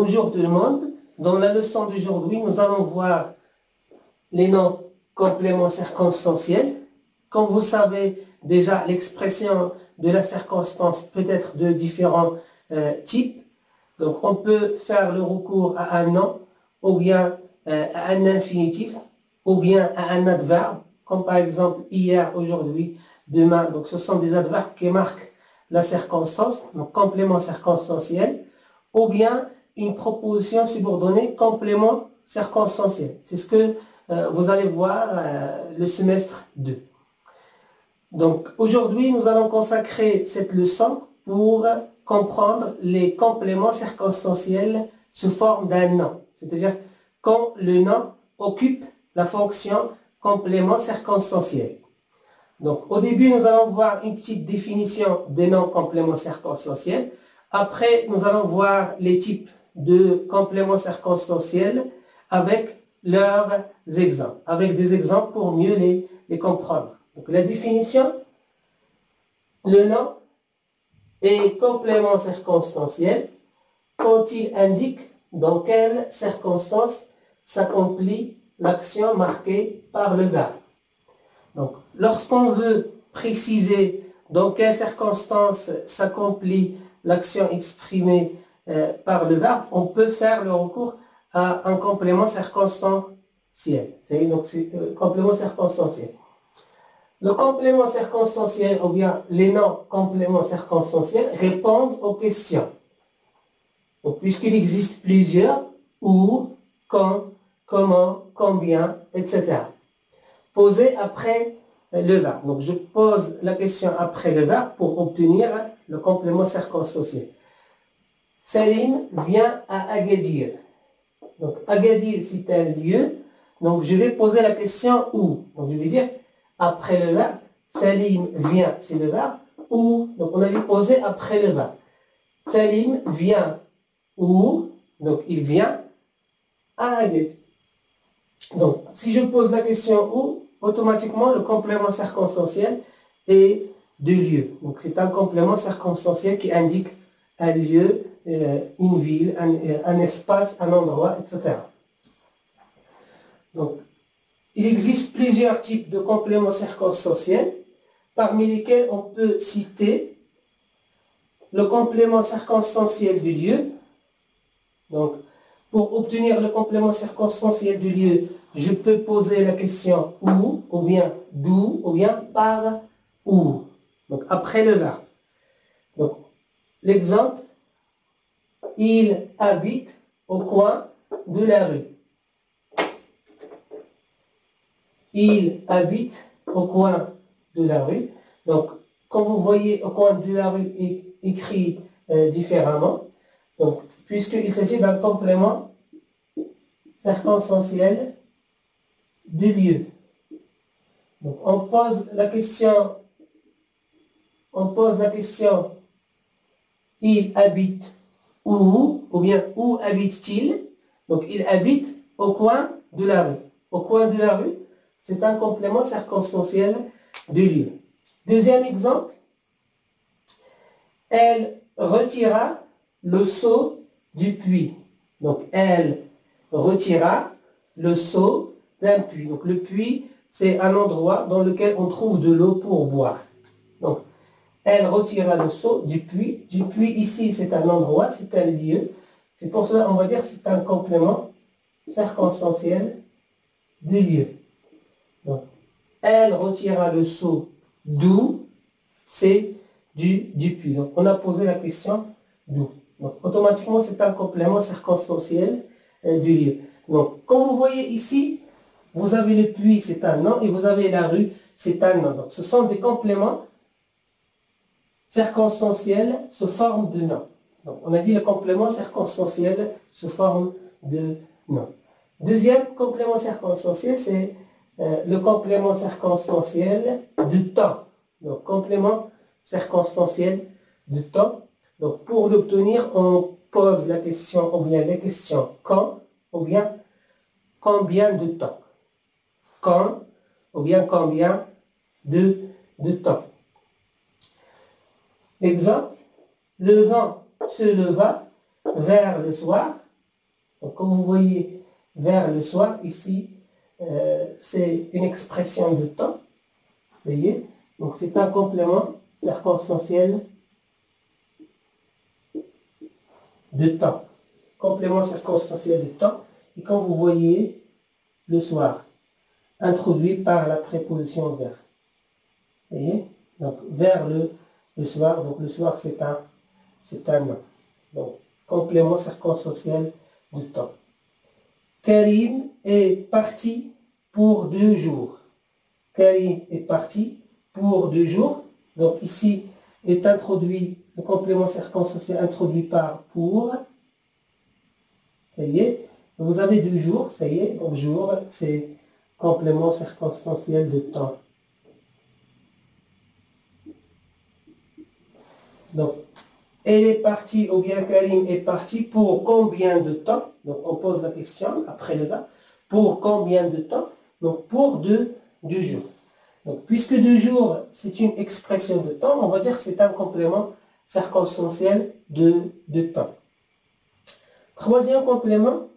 Bonjour tout le monde. Dans la leçon d'aujourd'hui, nous allons voir les noms compléments circonstanciels. Comme vous savez déjà, l'expression de la circonstance peut être de différents types. Donc on peut faire le recours à un nom, ou bien à un infinitif, ou bien à un adverbe, comme par exemple hier, aujourd'hui, demain. Donc ce sont des adverbes qui marquent la circonstance, donc complément circonstanciel, ou bien une proposition subordonnée complément circonstanciel. C'est ce que vous allez voir le semestre 2. Donc aujourd'hui, nous allons consacrer cette leçon pour comprendre les compléments circonstanciels sous forme d'un nom. C'est-à-dire quand le nom occupe la fonction complément circonstanciel. Donc au début, nous allons voir une petite définition des noms compléments circonstanciels. Après, nous allons voir les types de compléments circonstanciels avec leurs exemples, avec des exemples pour mieux les comprendre. Donc la définition, le nom est complément circonstanciel quand il indique dans quelles circonstances s'accomplit l'action marquée par le verbe. Donc lorsqu'on veut préciser dans quelles circonstances s'accomplit l'action exprimée par le verbe, on peut faire le recours à un complément circonstanciel. Donc c'est complément circonstanciel. Le complément circonstanciel ou bien les noms compléments circonstanciels répondent aux questions. Donc puisqu'il existe plusieurs, où, quand, comment, combien, etc. Posées après le verbe. Donc je pose la question après le verbe pour obtenir le complément circonstanciel. Salim vient à Agadir. Donc Agadir, c'est un lieu. Donc je vais poser la question où. Donc je vais dire après le verbe. Salim vient, c'est le verbe. Où. Donc on a dit poser après le verbe. Salim vient où. Donc il vient à Agadir. Donc si je pose la question où, automatiquement le complément circonstanciel est de lieu. Donc c'est un complément circonstanciel qui indique un lieu, une ville, un espace, un endroit, etc. Donc, il existe plusieurs types de compléments circonstanciels, parmi lesquels on peut citer le complément circonstanciel du lieu. Donc, pour obtenir le complément circonstanciel du lieu, je peux poser la question où, ou bien d'où, ou bien par où. Donc, après le verbe. Donc, l'exemple, il habite au coin de la rue. Il habite au coin de la rue. Donc, comme vous voyez, au coin de la rue est écrit différemment. Donc, puisqu'il s'agit d'un complément circonstanciel du lieu. Donc, on pose la question, il habite où, ou bien où habite-t-il? Donc, il habite au coin de la rue. Au coin de la rue, c'est un complément circonstanciel du lieu. Deuxième exemple, elle retira le seau du puits. Donc, elle retira le seau d'un puits. Donc, le puits, c'est un endroit dans lequel on trouve de l'eau pour boire. Donc, elle retira le seau du puits. Du puits, ici, c'est un endroit, c'est un lieu. C'est pour cela, on va dire, c'est un complément circonstanciel du lieu. Donc, elle retira le seau d'où, c'est du puits. Donc, on a posé la question d'où. Donc, automatiquement, c'est un complément circonstanciel du lieu. Donc, comme vous voyez ici, vous avez le puits, c'est un nom, et vous avez la rue, c'est un nom. Donc, ce sont des compléments circonstanciels sous forme de nom. Donc, on a dit le complément circonstanciel sous forme de nom. Deuxième complément circonstanciel, c'est le complément circonstanciel du temps. Donc, complément circonstanciel du temps. Donc, pour l'obtenir, on pose la question, ou bien les questions quand, ou bien combien de temps. Quand, ou bien combien de temps. Exemple, le vent se leva vers le soir Donc, comme vous voyez, vers le soir, ici, c'est une expression de temps. Vous voyez? Donc, c'est un complément circonstanciel de temps. Complément circonstanciel de temps. Et quand vous voyez le soir, introduit par la préposition vers. Vous voyez? Donc, vers le soir. Donc, le soir, c'est un nom. Donc, complément circonstanciel de temps. Karim est parti pour 2 jours. Karim est parti pour 2 jours. Donc, ici, est introduit, le complément circonstanciel introduit par pour. Ça y est. Vous avez 2 jours, ça y est. Donc, jour, c'est complément circonstanciel de temps. Donc, elle est partie, ou bien Karim est parti pour combien de temps? Donc, on pose la question après le verbe. Pour combien de temps? Donc, pour 2 jours. Donc, puisque 2 jours, c'est une expression de temps, on va dire que c'est un complément circonstanciel de temps. Troisième complément,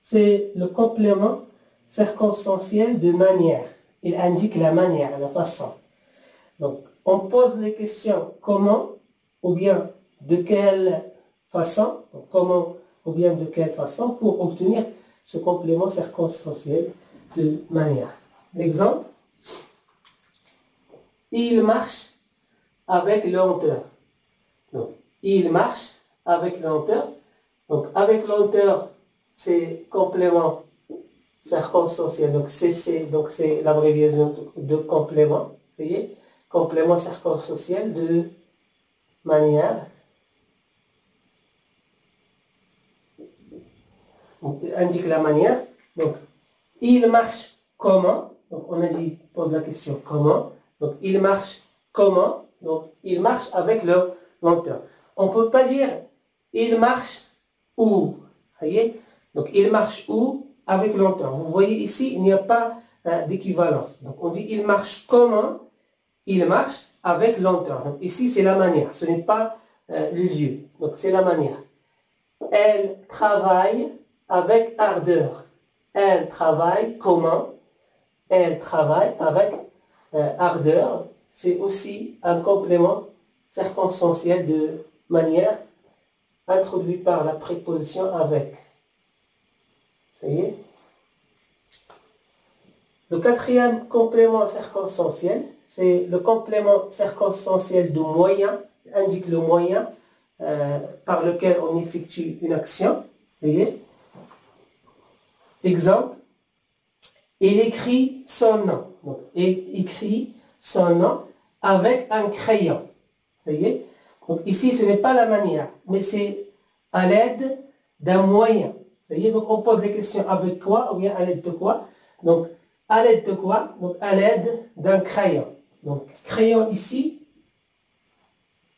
c'est le complément circonstanciel de manière. Il indique la manière, la façon. Donc, on pose les questions comment, ou bien de quelle façon, donc comment ou bien de quelle façon, pour obtenir ce complément circonstanciel de manière. L'exemple, il marche avec lenteur. Donc, il marche avec lenteur. Donc, avec lenteur, c'est complément circonstanciel. Donc, c'est l'abréviation de complément. Vous voyez? Complément circonstanciel de manière. Donc, il indique la manière. Donc, il marche comment? Donc, on a dit, pose la question comment? Donc, il marche comment? Donc, il marche avec le lenteur. On ne peut pas dire il marche où? Vous voyez? Donc, il marche où? Avec lenteur. Vous voyez ici, il n'y a pas d'équivalence. Donc, on dit il marche comment? Il marche avec lenteur. Donc, ici, c'est la manière. Ce n'est pas le lieu. Donc, c'est la manière. Elle travaille avec ardeur. Elle travaille comment? Elle travaille avec ardeur. C'est aussi un complément circonstanciel de manière introduit par la préposition avec. Ça y est. Le quatrième complément circonstanciel, c'est le complément circonstanciel de moyen, indique le moyen par lequel on effectue une action. Ça y est. Exemple, il écrit son nom. Donc, il écrit son nom avec un crayon. Ça y est. Donc ici, ce n'est pas la manière, mais c'est à l'aide d'un moyen. Ça y est. Donc on pose des questions avec quoi ou bien à l'aide de quoi. Donc à l'aide de quoi? Donc à l'aide d'un crayon. Donc crayon ici,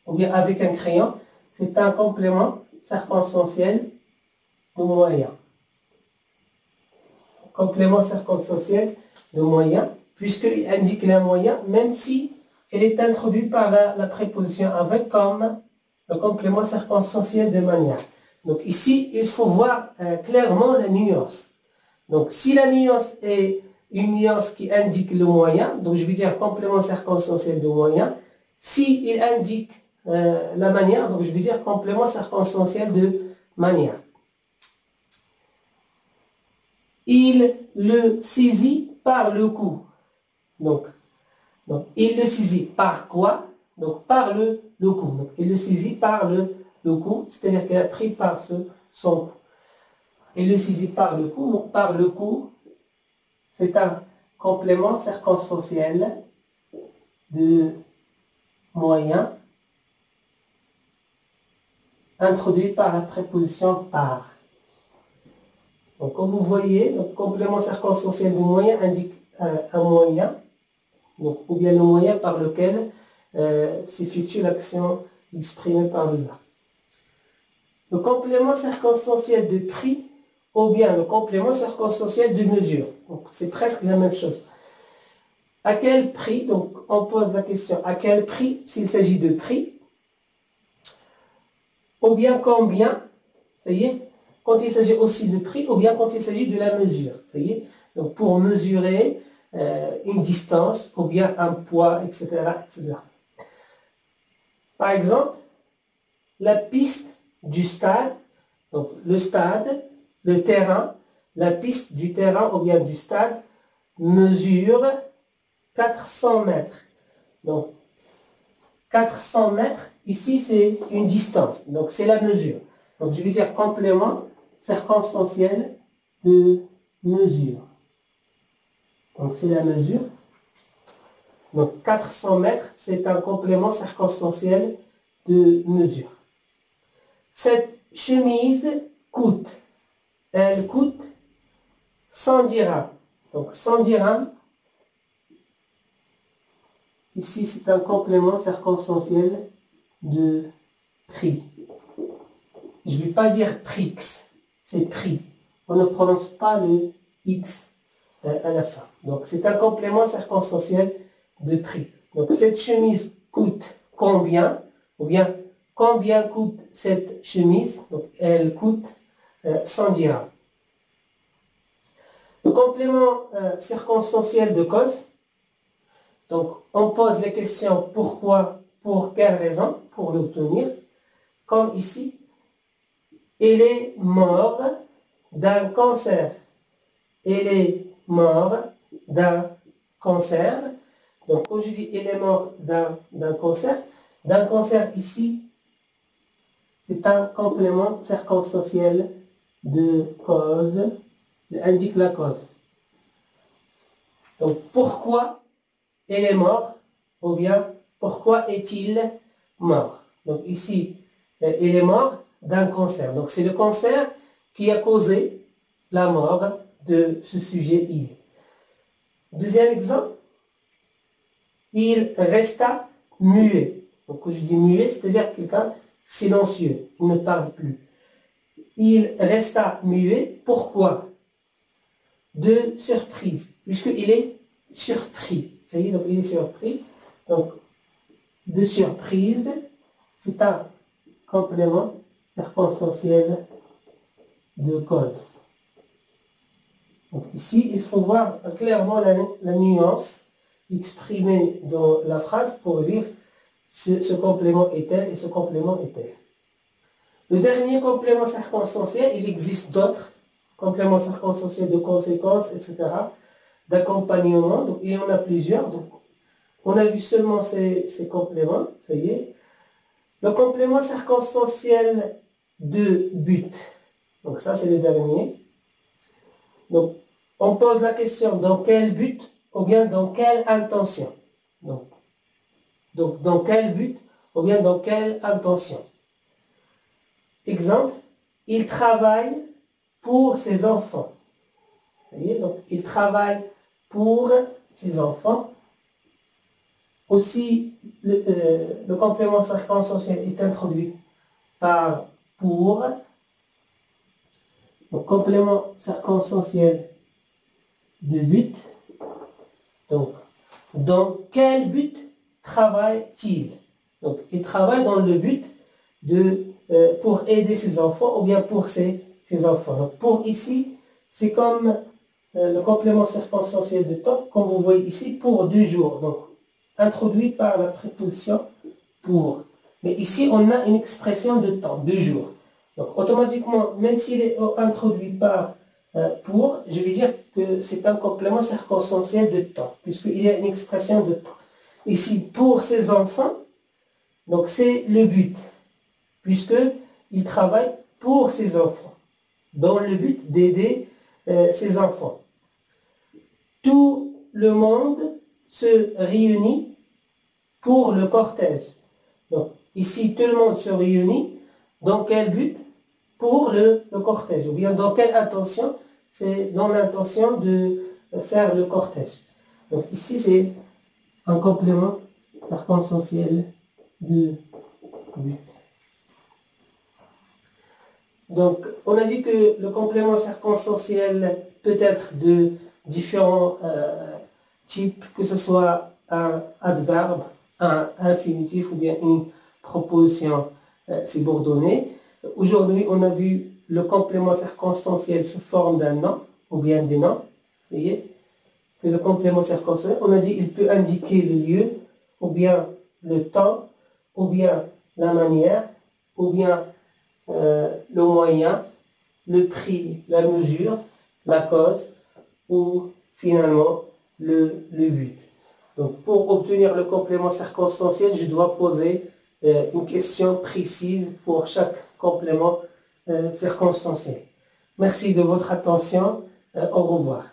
ou bien avec un crayon, c'est un complément circonstanciel de moyen. Complément circonstanciel de moyen, puisqu'il indique un moyen, même si elle est introduite par la préposition avec comme le complément circonstanciel de manière. Donc ici, il faut voir clairement la nuance. Donc si la nuance est une nuance qui indique le moyen, donc je vais dire complément circonstanciel de moyen. Si il indique la manière, donc je vais dire complément circonstanciel de manière. Il le saisit par le cou. Donc, il le saisit par quoi? Donc, par le cou. Donc, il le saisit par le cou, c'est-à-dire qu'il a pris par son cou. Il le saisit par le cou. Donc, par le cou, c'est un complément circonstanciel de moyen introduit par la préposition par. Donc, comme vous voyez, le complément circonstanciel de moyen indique un moyen, donc, ou bien le moyen par lequel s'effectue l'action exprimée par le verbe. Le complément circonstanciel de prix, ou bien le complément circonstanciel de mesure. Donc, c'est presque la même chose. À quel prix? Donc, on pose la question à quel prix, s'il s'agit de prix, ou bien combien, ça y est, quand il s'agit aussi de prix, ou bien quand il s'agit de la mesure. Vous voyez? Donc, pour mesurer une distance, ou bien un poids, etc., etc. Par exemple, la piste du stade, donc le stade, le terrain, la piste du terrain ou bien du stade mesure 400 mètres. Donc, 400 mètres, ici c'est une distance, donc c'est la mesure. Donc je vais dire complément circonstanciel de mesure. Donc c'est la mesure. Donc 400 mètres, c'est un complément circonstanciel de mesure. Cette chemise coûte, elle coûte 100 dirhams. Donc 100 dirhams, ici c'est un complément circonstanciel de prix. Je ne vais pas dire prix, c'est prix. On ne prononce pas le X à la fin. Donc c'est un complément circonstanciel de prix. Donc cette chemise coûte combien? Ou bien combien coûte cette chemise? Donc elle coûte 100 dirhams. Le complément circonstanciel de cause. Donc on pose les questions pourquoi, pour quelle raison, pour l'obtenir. Comme ici, il est mort d'un cancer. Il est mort d'un cancer. Donc, quand je dis il est mort d'un cancer ici, c'est un complément circonstanciel de cause. Il indique la cause. Donc, pourquoi il est mort? Ou bien, pourquoi est-il mort? Donc, ici, il est mort d'un cancer. Donc, c'est le cancer qui a causé la mort de ce sujet il. Deuxième exemple, il resta muet. Donc, quand je dis muet, c'est-à-dire quelqu'un silencieux, il ne parle plus. Il resta muet, pourquoi? De surprise, puisqu'il est surpris. Ça y est, donc il est surpris. Donc, de surprise, c'est un complément circonstanciel de cause. Donc ici, il faut voir clairement la nuance exprimée dans la phrase pour dire ce complément est tel et ce complément est tel. Le dernier complément circonstanciel, il existe d'autres compléments circonstanciels de conséquences, etc., d'accompagnement. Donc il y en a plusieurs. Donc, on a vu seulement ces compléments, ça y est. Le complément circonstanciel de but. Donc ça, c'est le dernier. Donc, on pose la question dans quel but ou bien dans quelle intention. Donc dans quel but ou bien dans quelle intention. Exemple, il travaille pour ses enfants. Vous voyez, donc il travaille pour ses enfants. Aussi, le complément circonstanciel est introduit par pour. Donc, complément circonstanciel de but. Donc, dans quel but travaille-t-il? Donc, il travaille dans le but pour aider ses enfants ou bien pour ses enfants. Donc, pour ici, c'est comme le complément circonstanciel de temps, comme vous voyez ici, pour 2 jours. Donc, introduit par la préposition pour. Mais ici, on a une expression de temps, 2 jours. Donc, automatiquement, même s'il est introduit par pour, je vais dire que c'est un complément circonstanciel de temps, puisqu'il y a une expression de temps. Ici, pour ses enfants, donc c'est le but, puisqu'il travaille pour ses enfants, dans le but d'aider ses enfants. Tout le monde se réunit pour le cortège. Donc, ici, tout le monde se réunit. Dans quel but? Pour le cortège. Ou bien dans quelle intention? C'est dans l'intention de faire le cortège. Donc, ici, c'est un complément circonstanciel de but. Donc, on a dit que le complément circonstanciel peut être de différents types, que ce soit un adverbe, un infinitif ou bien une proposition subordonnée. Aujourd'hui, on a vu le complément circonstanciel sous forme d'un nom ou bien des noms. Vous voyez, c'est le complément circonstanciel. On a dit il peut indiquer le lieu, ou bien le temps, ou bien la manière, ou bien le moyen, le prix, la mesure, la cause, ou finalement le but. Donc, pour obtenir le complément circonstanciel, je dois poser une question précise pour chaque complément circonstanciel. Merci de votre attention. Au revoir.